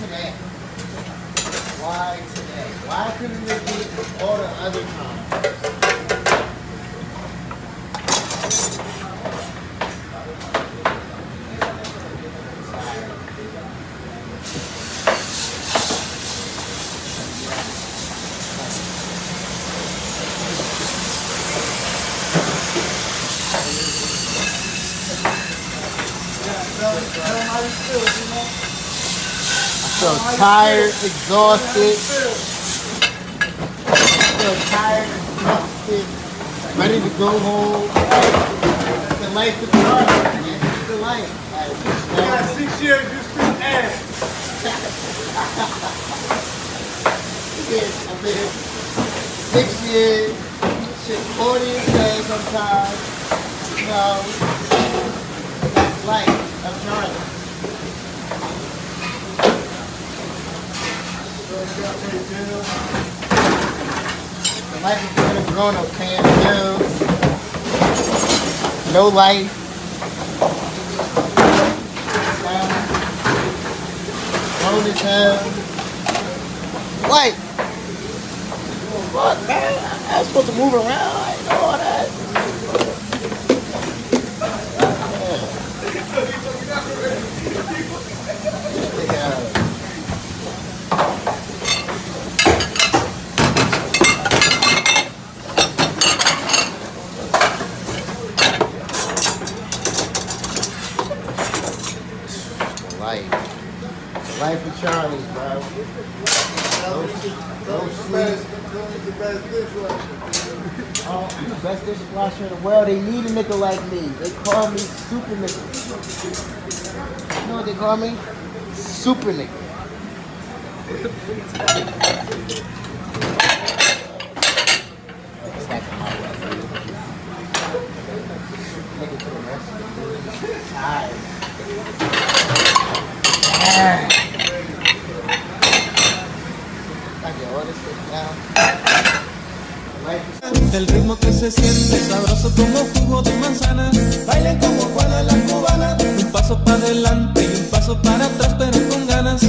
today? Why today? Why couldn't it be all the other times? So tired, exhausted. So tired, exhausted, ready to go home. The life of Charlie, man. It's the life. You got 6 years, you still ass. I've been here 6 years, shit 40 a day sometimes. You know, that's life of Charlie. The life of being a grown-up, paying bills, no life. Grown as hell. What? Fuck, man. I was supposed to move around. I ain't know all that. Yeah. Life of Charlie, bro. No sleep. The best dishwasher. Oh, I'm the best dishwasher in the world. They need a nigga like me. They call me super nigga. You know what they call me? Super nigga. Nigga to the rest. Tired. El ritmo que se siente sabroso como jugo de manzana. Bailen como cuando las cubanas. Un paso para adelante y un paso para atrás pero con ganas.